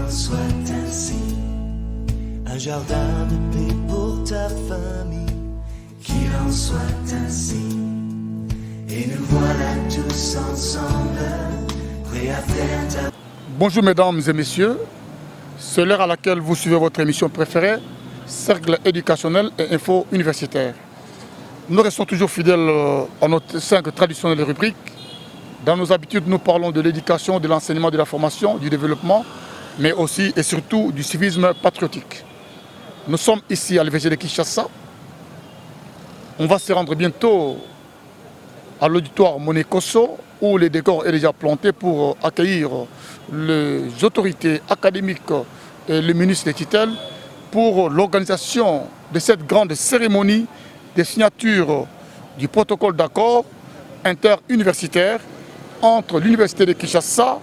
en soit ainsi. Un jardin de paix pour ta famille, qu'il en soit ainsi. Et nous voilà tous ensemble, prêts à faire ta... Bonjour mesdames et messieurs, c'est l'heure à laquelle vous suivez votre émission préférée, Cercle éducationnel et info universitaire. Nous restons toujours fidèles à notre 5 traditionnelles rubriques. Dans nos habitudes, nous parlons de l'éducation, de l'enseignement, de la formation, du développement, mais aussi et surtout du civisme patriotique. Nous sommes ici à l'UVG de Kinshasa. On va se rendre bientôt à l'auditoire Moné Kosso, où le décor est déjà planté pour accueillir les autorités académiques et le ministre des tutelles pour l'organisation de cette grande cérémonie de signature du protocole d'accord interuniversitaire entre l'Université de Kinshasa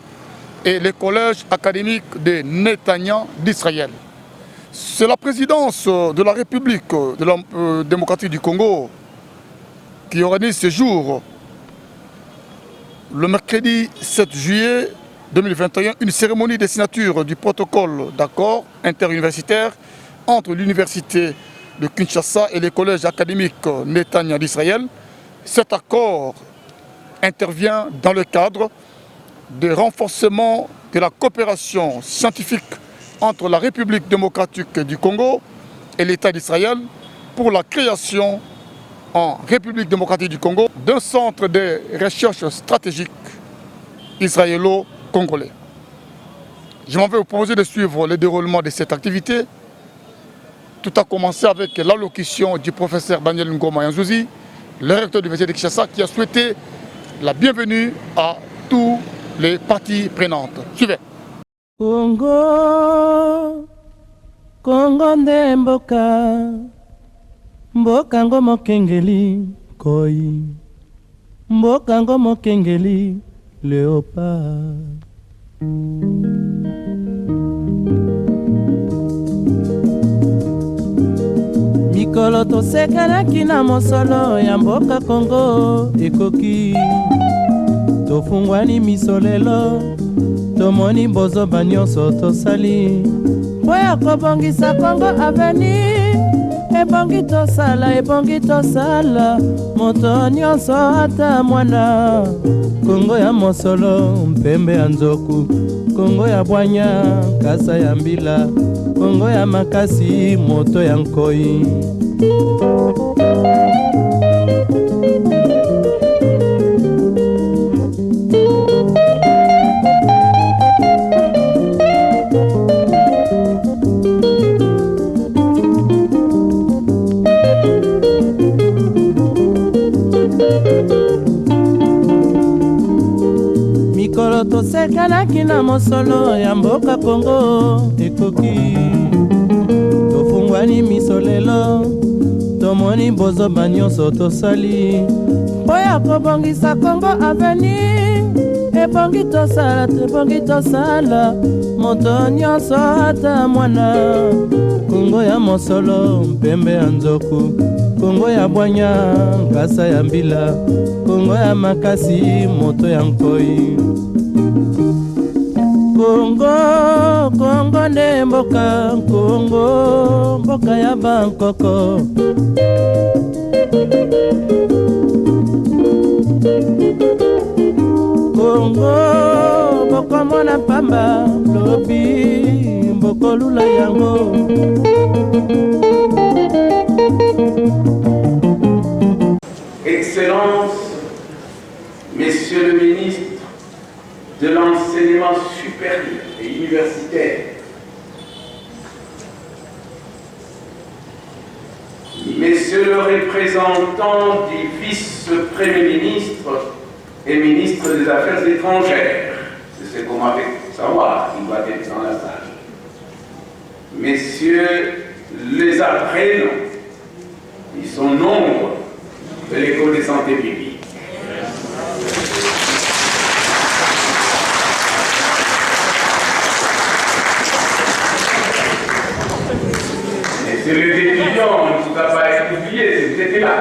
et les collèges académiques de Netanya d'Israël. C'est la présidence de la République démocratique du Congo qui organise ce jour, le mercredi 7 juillet 2021, une cérémonie de signature du protocole d'accord interuniversitaire entre l'Université de Kinshasa et les collèges académiques Netanya d'Israël. Cet accord intervient dans le cadre de renforcement de la coopération scientifique entre la République démocratique du Congo et l'État d'Israël pour la création en République démocratique du Congo d'un centre de recherche stratégique israélo-congolais. Je m'en vais vous proposer de suivre le déroulement de cette activité. Tout a commencé avec l'allocution du professeur Daniel Ngoma Yanzouzi, le recteur de l'Université de Kinshasa, qui a souhaité la bienvenue à tous les parties prenantes. Suivez. Congo, Congo nde mboka, mboka ngo mokengeli koi, mboka ngo mokengeli léopard. Mikolo tosekanaki na mosolo ya mboka Congo ekoki, tofungwani misolelo tomoni bozoba nyonso tosali mpo ya kobongisa Congo aveni. Ebongi tosala moto nyonso ata mwana. Congo ya mosolo mpembe ya nzoku, Congo ya bwanya kasa ya mbila, Congo ya makasi moto ya nkoi. Mikolo tosekanaki na mosolo ya mboka Congo ekoki, tofungwani misolelo tomoni bozoba nyonso tosali mpo ya kobongisa Congo aveni. Ebongi tosala moto nyonso ata mwana. Congo ya mosolo mpembe ya nzoku, Congo ya bwanya nkasa ya mbila, Congo ya makasi moto ya nkoi. Congo nde mboka, Congo mboka ya bankoko. Congo mboko mona pamba lobi mboko lula yango. Excellences, Messieurs le ministre de l'enseignement supérieur et universitaire, Messieurs le représentant du vice-premier ministre et ministre des Affaires étrangères, c'est ce qu'on m'a fait savoir, il va être dans la salle. Messieurs les apprenants, ils sont nombreux de l'école de santé publique. Messieurs les étudiants, on ne va pas être oublié, c'était là.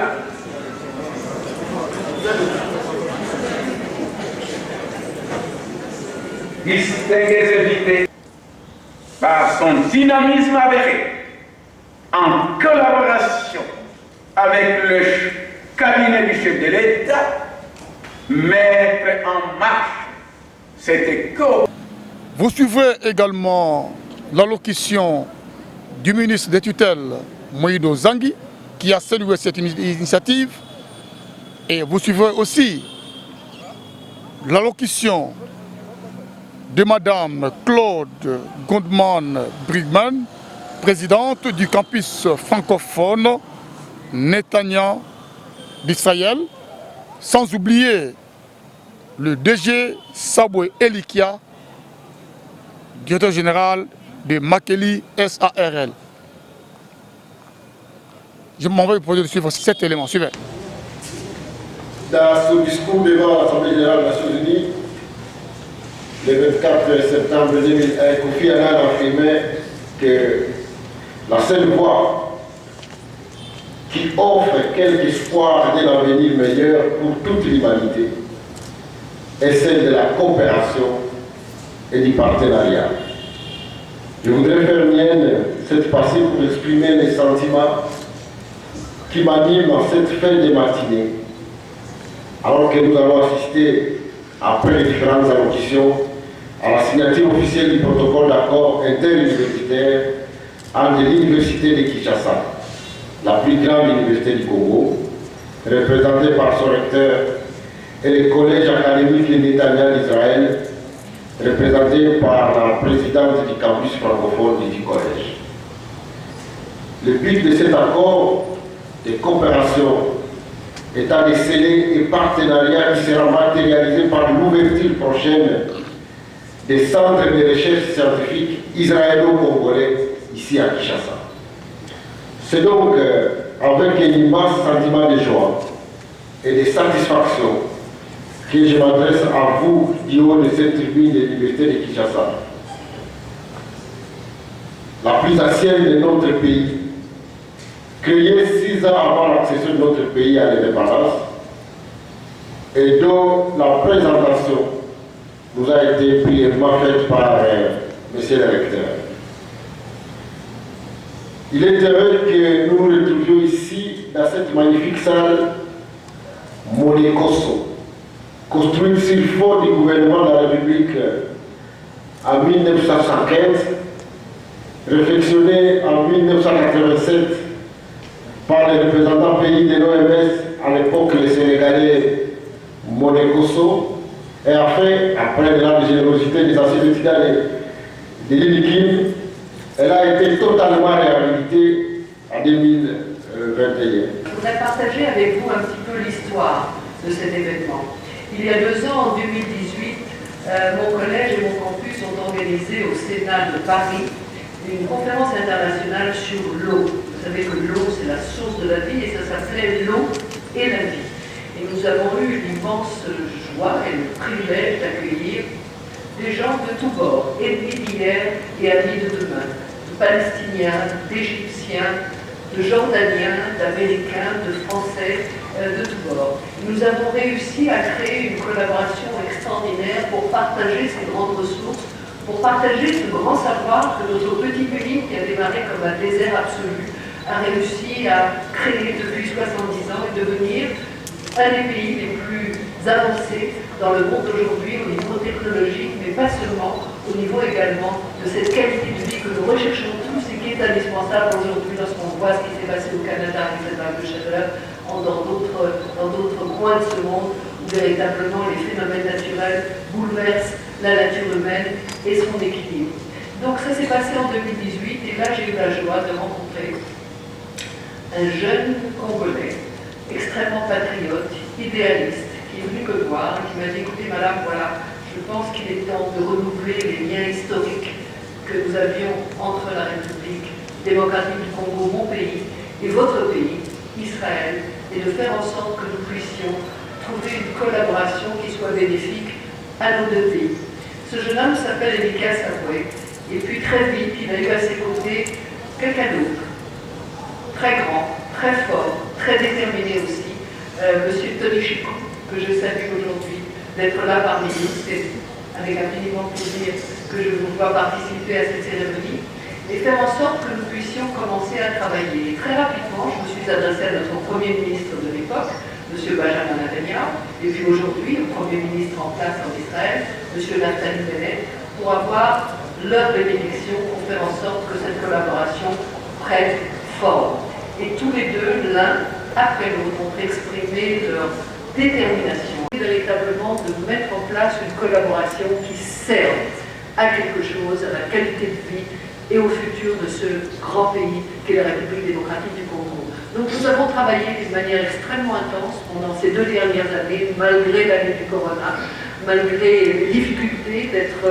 Distingués invités, par son dynamisme avéré, en collaboration avec le cabinet du chef de l'État, mettre en marche cette école. Vous suivrez également l'allocution du ministre des tutelles, Moïdo Zangui, qui a salué cette initiative. Et vous suivrez aussi l'allocution de Madame Claude Gondman-Brigman, présidente du campus francophone Netanya d'Israël, sans oublier le DG Saboué Elikia, directeur général de Makeli SARL. Je m'en vais vous proposer de suivre cet élément. Suivez. Dans son discours devant l'Assemblée générale des Nations Unies, le 24 septembre 2001, Kofi Annan affirmait que la seule voie qui offre quelque espoir d'un avenir meilleur pour toute l'humanité est celle de la coopération et du partenariat. Je voudrais faire mienne cette passée pour exprimer les sentiments qui m'animent en cette fin de matinée, alors que nous allons assister, après les différentes allocutions, à la signature officielle du protocole d'accord interuniversitaire entre l'Université de Kinshasa, la plus grande université du Congo, représentée par son recteur, et le collège académique Netanya d'Israël, représenté par la présidente du campus francophone du collège. Le but de cet accord de coopération étant de sceller un partenariat qui sera matérialisé par l'ouverture prochaine des centres de recherche scientifique israélo-congolais ici à Kinshasa. C'est donc avec un immense sentiment de joie et de satisfaction que je m'adresse à vous du haut de cette tribune de l'Université de Kinshasa, la plus ancienne de notre pays, créée 6 ans avant l'accession de notre pays à l'indépendance, et dont la présentation nous a été brièvement faite par Monsieur le recteur. Il est heureux que nous nous retrouvions ici, dans cette magnifique salle Monekoso, construite sur le fond du gouvernement de la République en 1915, réflexionné en 1987 par les représentants pays de l'OMS, à l'époque les Sénégalais Monekoso, et enfin, après la générosité des anciens étudiants de l'INIKIN, elle a été totalement réhabilitée en 2021. Je voudrais partager avec vous un petit peu l'histoire de cet événement. Il y a 2 ans, en 2018, mon collège et mon campus ont organisé au Sénat de Paris une conférence internationale sur l'eau. Vous savez que l'eau, c'est la source de la vie et ça s'appelait l'eau et la vie. Et nous avons eu l'immense joie et le privilège d'accueillir des gens de tous bords, ennemis d'hier et amis de demain, de Palestiniens, d'Égyptiens, de Jordaniens, d'Américains, de Français, de tous bords. Nous avons réussi à créer une collaboration extraordinaire pour partager ces grandes ressources, pour partager ce grand savoir que notre petit pays, qui a démarré comme un désert absolu, a réussi à créer depuis 70 ans et devenir un des pays les plus avancés dans le monde aujourd'hui au niveau technologique, mais pas seulement, au niveau également de cette qualité de vie que nous recherchons tous et qui est indispensable aujourd'hui lorsqu'on voit ce qui s'est passé au Canada avec cette vague de chaleur, dans d'autres coins de ce monde où véritablement les phénomènes naturels bouleversent la nature humaine et son équilibre. Donc ça s'est passé en 2018 et là j'ai eu la joie de rencontrer un jeune Congolais extrêmement patriote, idéaliste, qui est venu me voir et qui m'a dit « Écoutez madame, voilà, je pense qu'il est temps de renouveler les liens historiques que nous avions entre la République démocratique du Congo, mon pays, et votre pays, Israël, et de faire en sorte que nous puissions trouver une collaboration qui soit bénéfique à nos 2 pays. » Ce jeune homme s'appelle Elika Saboué, et puis très vite, il a eu à ses côtés quelqu'un d'autre, très grand, très fort, très déterminé aussi, M. Tony Chikou, que je salue aujourd'hui d'être là parmi nous. C'est avec infiniment de plaisir que je vous vois participer à cette cérémonie, et faire en sorte que nous puissions commencer à travailler. Et très rapidement, je me suis adressée à notre Premier ministre de l'époque, M. Benjamin Netanyahu, et puis aujourd'hui, le Premier ministre en place en Israël, M. Naftali Bennett, pour avoir leur bénédiction, pour faire en sorte que cette collaboration prenne forme. Et tous les deux, l'un après l'autre, ont exprimé leur détermination, véritablement de mettre en place une collaboration qui serve à quelque chose, à la qualité de vie et au futur de ce grand pays qu'est la République démocratique du Congo. Donc nous avons travaillé d'une manière extrêmement intense pendant ces 2 dernières années, malgré l'année du corona, malgré les difficultés d'être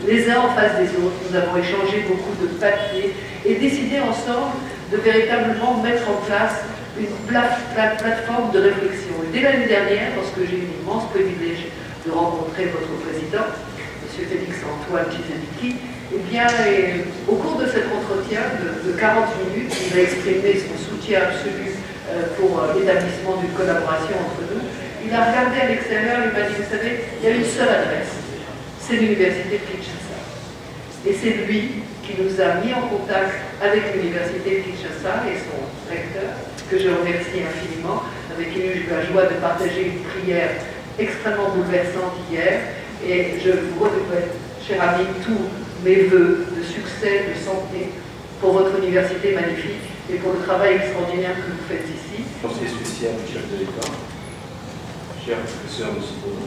les uns en face des autres. Nous avons échangé beaucoup de papiers et décidé ensemble de véritablement mettre en place une plateforme de réflexion. Et dès l'année dernière, lorsque j'ai eu l'immense privilège de rencontrer votre président, M. Félix-Antoine Tshisekedi, eh bien, au cours de cet entretien de 40 minutes, il a exprimé son soutien absolu pour l'établissement d'une collaboration entre nous. Il a regardé à l'extérieur et il m'a dit, vous savez, il y a une seule adresse, c'est l'université de Kinshasa. Et c'est lui qui nous a mis en contact avec l'université de Kinshasa et son recteur, que je remercie infiniment, avec qui j'ai eu la joie de partager une prière extrêmement bouleversante hier. Et je vous renouvelle, cher ami, tous mes voeux de succès, de santé pour votre université magnifique et pour le travail extraordinaire que vous faites ici. Conseiller spécial du chef de l'État, cher professeur Moussibono,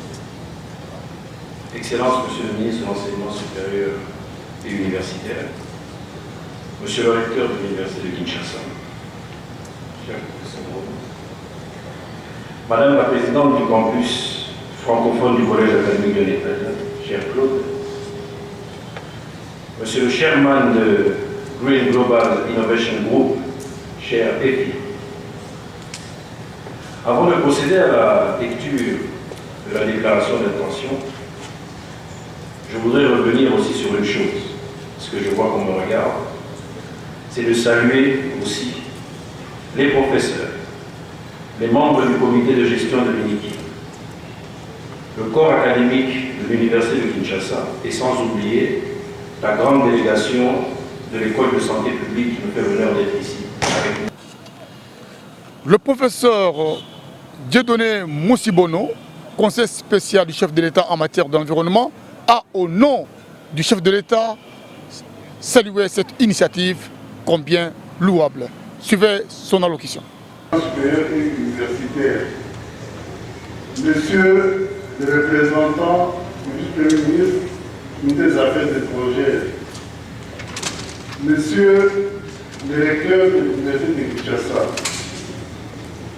Excellence, Monsieur le ministre de l'Enseignement supérieur et universitaire, Monsieur le recteur de l'Université de Kinshasa, cher professeur Brodo, Madame la présidente du campus francophone du Collège académique de l'État, cher Claude, Monsieur le chairman de Green Global Innovation Group, cher Efi. Avant de procéder à la lecture de la déclaration d'intention, je voudrais revenir aussi sur une chose, ce que je vois qu'on me regarde, c'est de saluer aussi les professeurs, les membres du comité de gestion de l'UNIKI, le corps académique de l'Université de Kinshasa et sans oublier la grande délégation de l'école de santé publique qui nous fait l'honneur d'être ici avec nous. Le professeur Dieudonné Moussibono, conseiller spécial du chef de l'État en matière d'environnement, a au nom du chef de l'État salué cette initiative combien louable. Suivez son allocution. Supérieur et universitaire, Monsieur le représentant du vice-premier ministre des Affaires étrangères, Monsieur le recteur de l'Université de Kinshasa,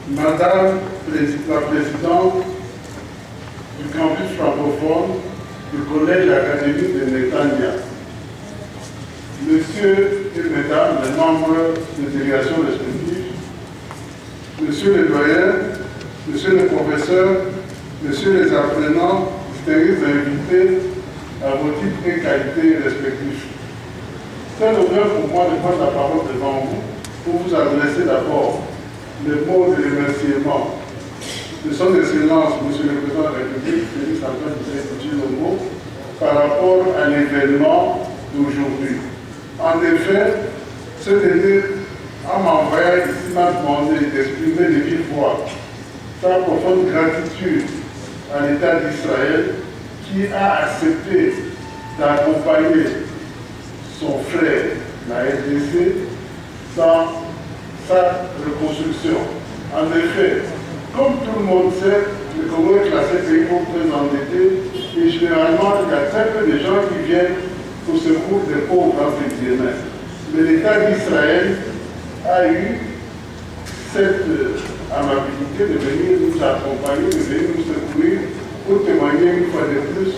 Madame la présidente du campus francophone du Collège académique de Netanya, Monsieur et Mesdames les membres des délégations respectives, Monsieur le doyen, Monsieur le professeur, Messieurs les apprenants, distingués invités à vos titres et qualités respectifs. C'est l'honneur pour moi de prendre la parole devant vous pour vous adresser d'abord les mots de remerciement de son Excellence, Monsieur le Président de la République, Félix-Antoine Tshisekedi, par rapport à l'événement d'aujourd'hui. En effet, ce dernier m'a envoyé ici m'a demandé d'exprimer de vive voix sa profonde gratitude à l'État d'Israël qui a accepté d'accompagner son frère, la RDC, dans sa reconstruction. En effet, comme tout le monde sait, le Congo est classé pays très endetté et généralement il y a très peu de gens qui viennent au secours des pauvres entre guillemets. Mais l'État d'Israël a eu cette amabilité de venir nous accompagner, de venir nous secourir pour témoigner une fois de plus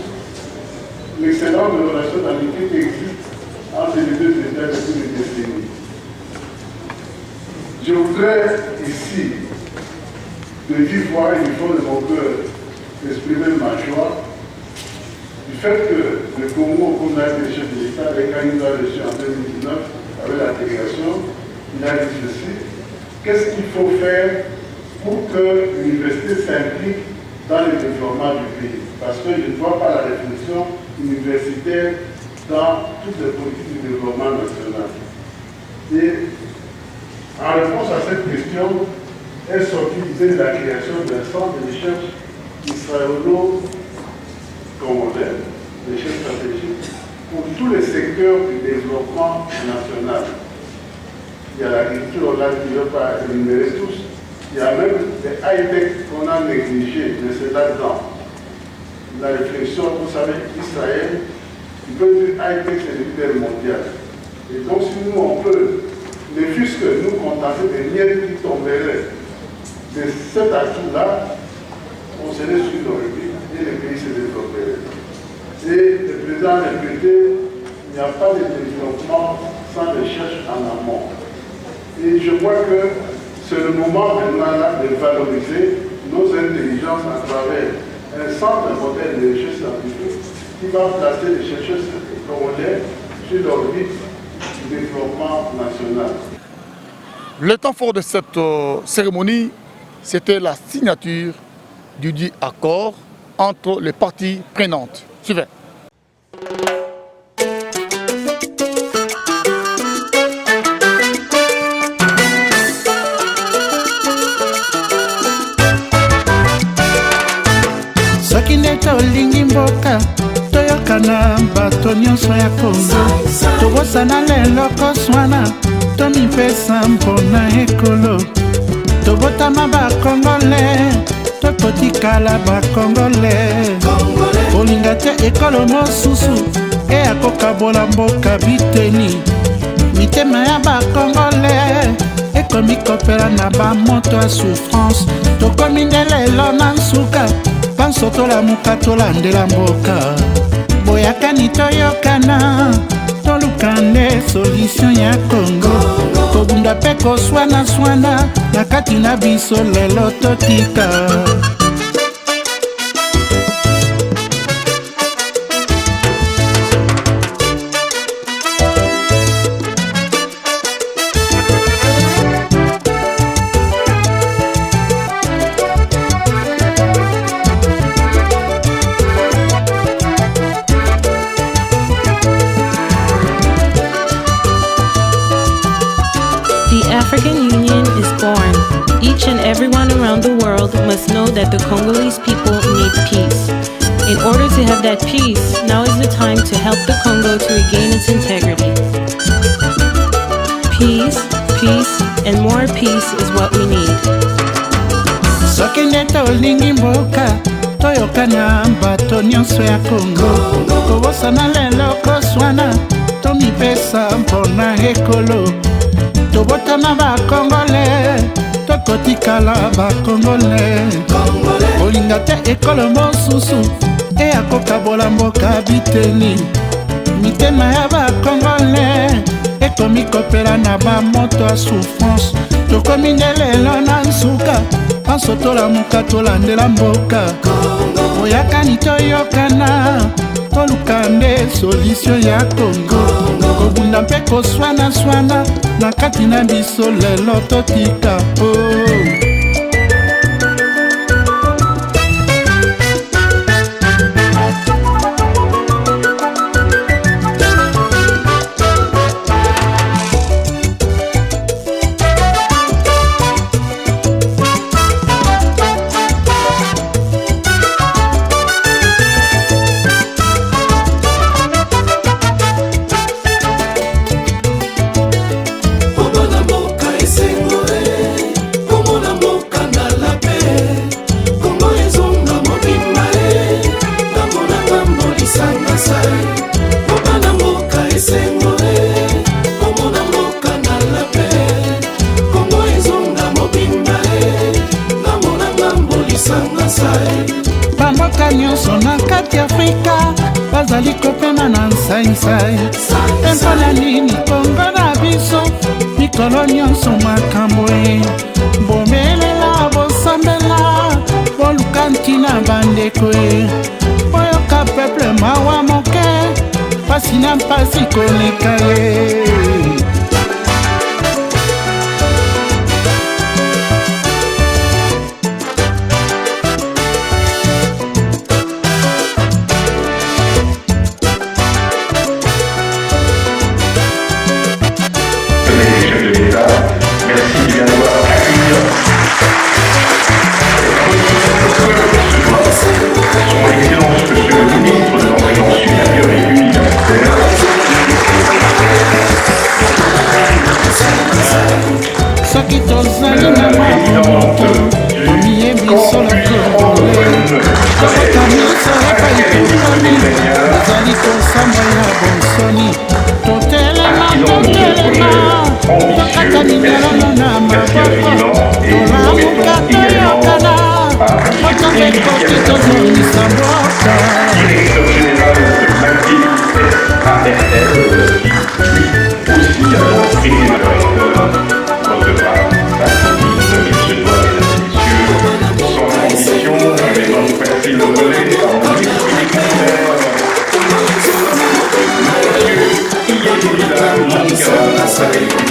l'excellente relation d'amitié qui existe entre les deux États depuis des décennies. Je voudrais ici, de vive voix et du fond de mon cœur, exprimer ma joie du fait que le Congo, comme l'a dit le chef de l'État, avec un nous a reçu en 2019 avec la délégation, il a dit ceci: qu'est-ce qu'il faut faire pour que l'université s'implique dans le développement du pays. Parce que je ne vois pas la réflexion universitaire dans toutes les politiques du développement national. Et en réponse à cette question, est sortie l'idée de la création d'un centre de recherche israélo-congolais, de recherche stratégique, pour tous les secteurs du développement national. Il y a l'agriculture, là, je ne veux pas énumérer tous. Il y a même des high-tech qu'on a négligés, mais c'est là-dedans. La réflexion, vous savez, Israël, il peut dire high-tech, c'est le leader mondial. Et donc, si nous, on peut, ne fût-ce que nous contenter des miettes qui tomberaient de cet atout-là, on serait sur l'orbite et le pays se développerait. Et le président a répété, il n'y a pas de développement sans recherche en amont. Et je crois que c'est le moment maintenant là de valoriser nos intelligences à travers un centre modèle de recherche scientifique qui va placer les chercheurs congolais sur l'orbite du développement national. Le temps fort de cette cérémonie, c'était la signature du dit accord entre les parties prenantes. Suivez. soki nde tolingi mboka toyokana bato nyonso ya Kongo tobosana lelo koswana tomipesa mpona ekolo tobotama bakongole tokotikala bakongole kolinga te ekolo mosusu eyakokabola mboka biteni mitema ya bakongole ekomi kopela na bamoto ya souffrance tokomi nde lelo na nsuka panso tolamuka tolandela mboka boyakani toyokana toluka nde solution ya Kongo kobunda mpe koswana-swana na kati na biso lelo totika. African Union is born. Each and everyone around the world must know that the Congolese people need peace. In order to have that peace, now is the time to help the Congo to regain its integrity. Peace, peace, and more peace is what we need. Soki nde tolingi mboka toyokana bato nyonso ya Kongo kobosana lelo koswana tomipesa mpona ekolo tobotama bakongole tokotikala bakongole kolinga te ekolo mosusu eyakokabola mboka biteni mitema ya bakongole ekomi kopela na bamoto ya souffrance tokomi nde lelo na nsuka panso tolamuka tolandela mboka boyakani toyokana toluka nde solution ya Kongo kobunda mpe koswana-swana na kati na biso lelo totika bamboka nyonso na kati Afrika bazali kopema na nsai-nsai empona nini Kongo na biso mikolo nyonso makambo bomelela bosambela boluka ntina bandeko boyoka peple mawa moke pasi na mpasi koleka soni totelema tokata minyolono na maboko tolamuka toyokana motongo ekoki tozongisa mboka Directeur général de Mactif ARL, qui aussi président de la recteur, recevra sa copie de M. Doigt, mesdames et messieurs, sans condition, je vais donc passer le relais en ministère. Monsieur Iyadila Monkara, directeur chef de service.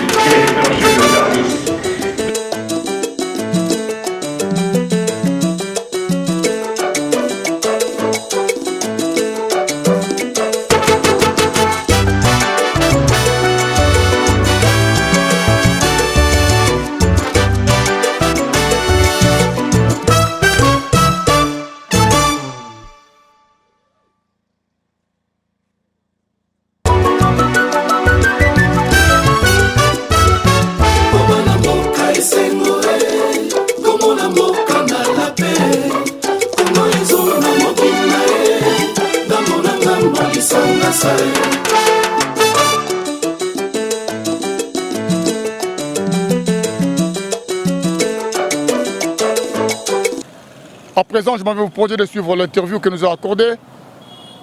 À présent, je m'en vais vous proposer de suivre l'interview que nous a accordée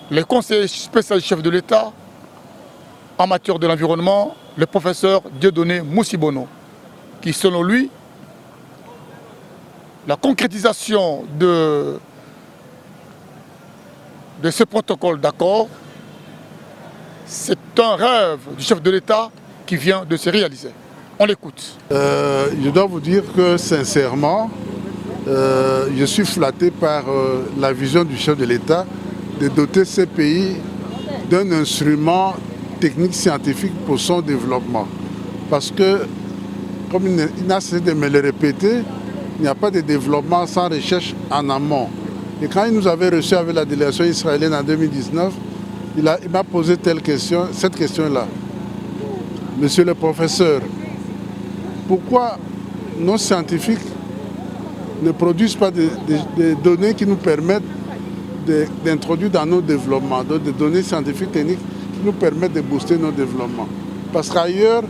le conseiller spécial chef de l'État en matière de l'environnement, le professeur Dieudonné Moussibono, qui selon lui, la concrétisation de ce protocole d'accord, c'est un rêve du chef de l'État qui vient de se réaliser. On l'écoute. Je dois vous dire que sincèrement, je suis flatté par la vision du chef de l'État de doter ces pays d'un instrument technique scientifique pour son développement. Parce que, comme il n'a cessé de me le répéter, il n'y a pas de développement sans recherche en amont. Et quand il nous avait reçus avec la délégation israélienne en 2019, il m'a posé cette question-là. Monsieur le professeur, pourquoi nos scientifiques ne produisent pas des données qui nous permettent d'introduire dans nos développements, des données scientifiques techniques qui nous permettent de booster nos développements. Parce qu'ailleurs,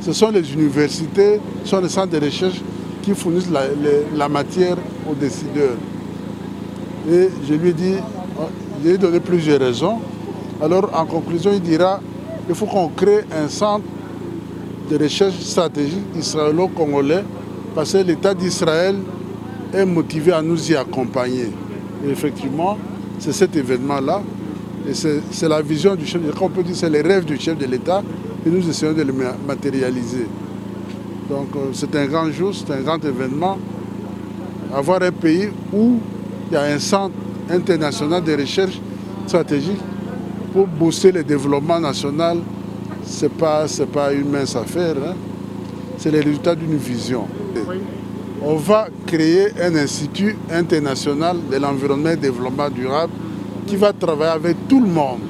ce sont les universités, ce sont les centres de recherche qui fournissent la matière aux décideurs. Et je lui ai dit, je lui ai donné plusieurs raisons. Alors en conclusion, il dira qu'il faut qu'on crée un centre de recherche stratégique israélo-congolais parce que l'État d'Israël est motivé à nous y accompagner. Et effectivement, c'est cet événement-là. Et c'est la vision du chef de l'État. On peut dire que c'est les rêves du chef de l'État et nous essayons de le matérialiser. Donc c'est un grand jour, c'est un grand événement. Avoir un pays où il y a un centre international de recherche stratégique pour booster le développement national, ce n'est pas une mince affaire. Hein. C'est le résultat d'une vision. On va créer un institut international de l'environnement et du développement durable qui va travailler avec tout le monde,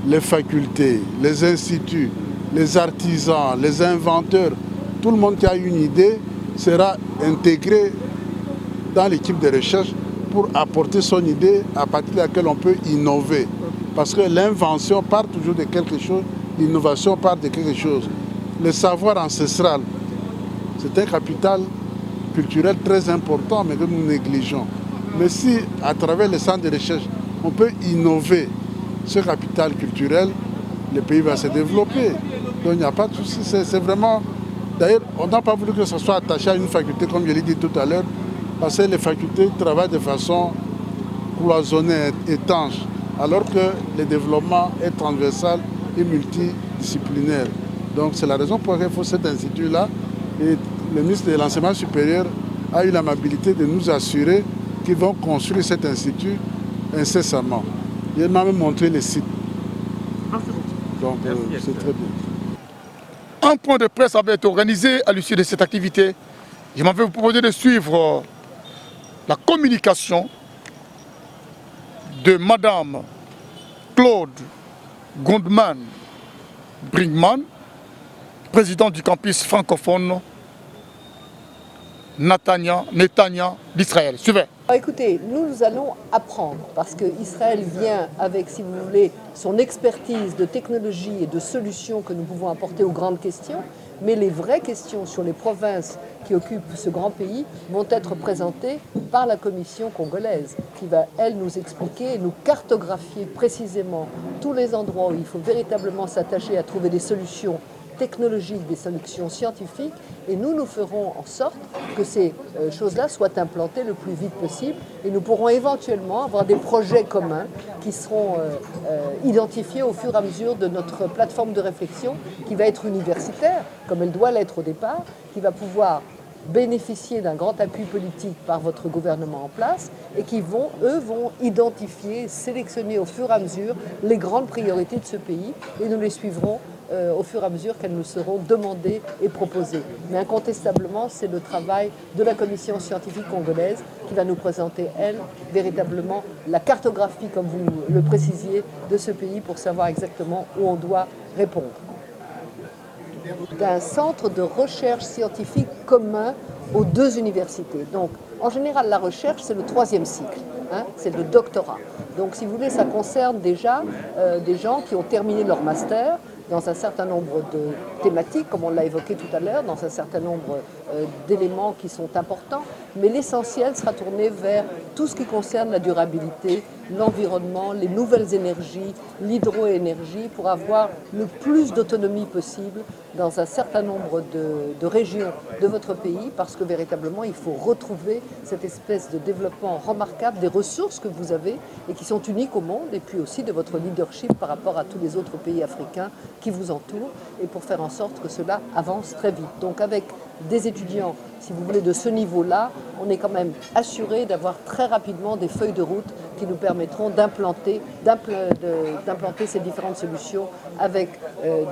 les facultés, les instituts, les artisans, les inventeurs. Tout le monde qui a une idée sera intégré dans l'équipe de recherche pour apporter son idée à partir de laquelle on peut innover. Parce que l'invention part toujours de quelque chose, l'innovation part de quelque chose. Le savoir ancestral, c'est un capital culturel très important, mais que nous négligeons. Mais si, à travers les centres de recherche, on peut innover ce capital culturel, le pays va se développer. Donc il n'y a pas de souci. C'est vraiment... D'ailleurs, on n'a pas voulu que ce soit attaché à une faculté, comme je l'ai dit tout à l'heure, parce que les facultés travaillent de façon cloisonnée, étanche, alors que le développement est transversal et multidisciplinaire. Donc c'est la raison pour laquelle il faut cet institut-là. Et le ministre de l'Enseignement supérieur a eu l'amabilité de nous assurer qu'ils vont construire cet institut incessamment. Il m'a même montré les sites. Donc c'est très bien. Un point de presse avait été organisé à l'issue de cette activité. Je m'en vais vous proposer de suivre la communication de Madame Claude Gondman Brinkman, présidente du campus francophone Netanya d'Israël. Suivez. Écoutez, nous allons apprendre parce qu'Israël vient avec, si vous voulez, son expertise de technologie et de solutions que nous pouvons apporter aux grandes questions. Mais les vraies questions sur les provinces qui occupent ce grand pays vont être présentées par la commission congolaise qui va, elle, nous expliquer et nous cartographier précisément tous les endroits où il faut véritablement s'attacher à trouver des solutions technologiques, des solutions scientifiques, et nous ferons en sorte que ces choses-là soient implantées le plus vite possible, et nous pourrons éventuellement avoir des projets communs qui seront identifiés au fur et à mesure de notre plateforme de réflexion qui va être universitaire, comme elle doit l'être au départ, qui va pouvoir bénéficier d'un grand appui politique par votre gouvernement en place et qui vont identifier, sélectionner au fur et à mesure les grandes priorités de ce pays, et nous les suivrons au fur et à mesure qu'elles nous seront demandées et proposées. Mais incontestablement, c'est le travail de la commission scientifique congolaise qui va nous présenter, elle, véritablement la cartographie, comme vous le précisiez, de ce pays pour savoir exactement où on doit répondre. D'un centre de recherche scientifique commun aux deux universités. Donc, en général, la recherche, c'est le 3e cycle, c'est le doctorat. Donc, si vous voulez, ça concerne déjà des gens qui ont terminé leur master dans un certain nombre de thématiques, comme on l'a évoqué tout à l'heure, dans un certain nombre d'éléments qui sont importants, mais l'essentiel sera tourné vers tout ce qui concerne la durabilité, l'environnement, les nouvelles énergies, l'hydroénergie, pour avoir le plus d'autonomie possible dans un certain nombre de régions de votre pays, parce que véritablement, il faut retrouver cette espèce de développement remarquable des ressources que vous avez et qui sont uniques au monde, et puis aussi de votre leadership par rapport à tous les autres pays africains qui vous entourent, et pour faire en sorte que cela avance très vite. Donc avec des étudiants, si vous voulez, de ce niveau-là, on est quand même assuré d'avoir très rapidement des feuilles de route qui nous permettront d'implanter ces différentes solutions avec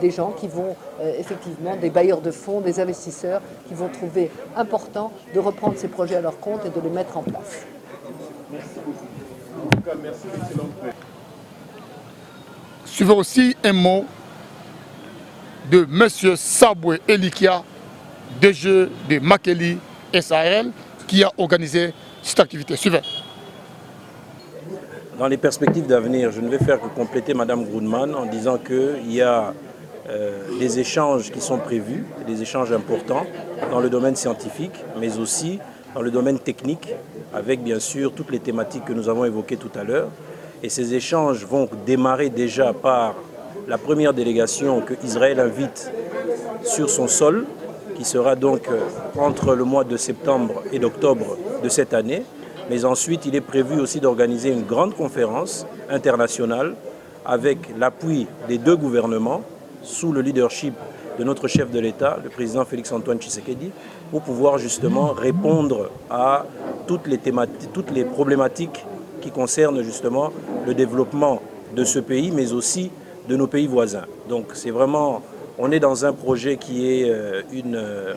des gens qui vont effectivement, des bailleurs de fonds, des investisseurs, qui vont trouver important de reprendre ces projets à leur compte et de les mettre en place. Merci beaucoup. En tout cas, merci, excellent. Suivez aussi un mot de M. Saboué Elikia, DG de Makeli SARL, qui a organisé cette activité. Suivez. Dans les perspectives d'avenir, je ne vais faire que compléter Mme Groudman en disant qu'il y a des échanges qui sont prévus, des échanges importants dans le domaine scientifique, mais aussi dans le domaine technique, avec bien sûr toutes les thématiques que nous avons évoquées tout à l'heure. Et ces échanges vont démarrer déjà par la première délégation que Israël invite sur son sol, qui sera donc entre le mois de septembre et d'octobre de cette année. Mais ensuite, il est prévu aussi d'organiser une grande conférence internationale avec l'appui des deux gouvernements, sous le leadership de notre chef de l'État, le président Félix-Antoine Tshisekedi, pour pouvoir justement répondre à toutes les problématiques qui concernent justement le développement de ce pays, mais aussi de nos pays voisins. Donc c'est vraiment, on est dans un projet qui est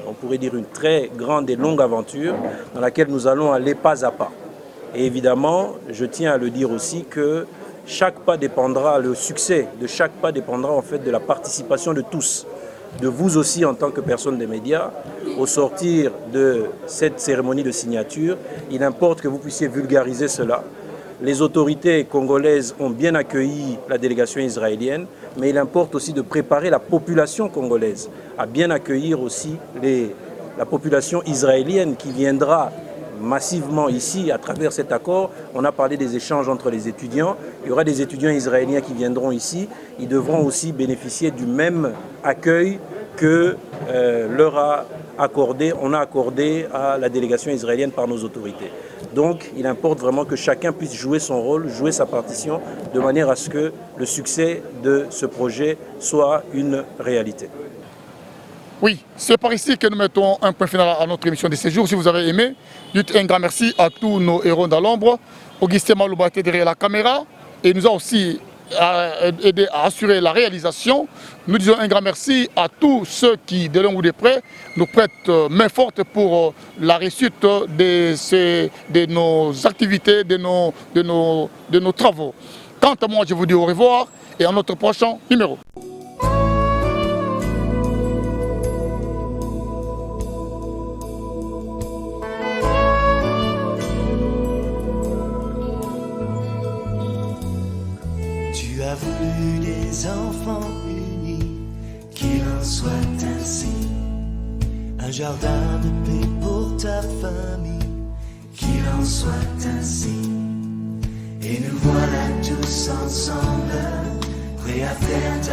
on pourrait dire une très grande et longue aventure dans laquelle nous allons aller pas à pas. Et évidemment, je tiens à le dire aussi que chaque pas dépendra, le succès de chaque pas dépendra en fait de la participation de tous, de vous aussi en tant que personne des médias. Au sortir de cette cérémonie de signature, il importe que vous puissiez vulgariser cela. Les autorités congolaises ont bien accueilli la délégation israélienne, mais il importe aussi de préparer la population congolaise à bien accueillir aussi la population israélienne qui viendra massivement ici à travers cet accord. On a parlé des échanges entre les étudiants. Il y aura des étudiants israéliens qui viendront ici. Ils devront aussi bénéficier du même accueil que on a accordé à la délégation israélienne par nos autorités. Donc il importe vraiment que chacun puisse jouer son rôle, jouer sa partition, de manière à ce que le succès de ce projet soit une réalité. Oui, c'est par ici que nous mettons un point final à notre émission de ce jour. Si vous avez aimé, dites un grand merci à tous nos héros dans l'ombre. Augustin Malouba était derrière la caméra et nous a aussi aidé à assurer la réalisation. Nous disons un grand merci à tous ceux qui, de loin ou de près, nous prêtent main forte pour la réussite de nos activités, de nos travaux. Quant à moi, je vous dis au revoir et à notre prochain numéro. tes enfants unis, qu'il en soit ainsi. Un jardin de paix pour ta famille, qu'il en soit ainsi. Et nous voilà tous ensemble, prêts à faire ta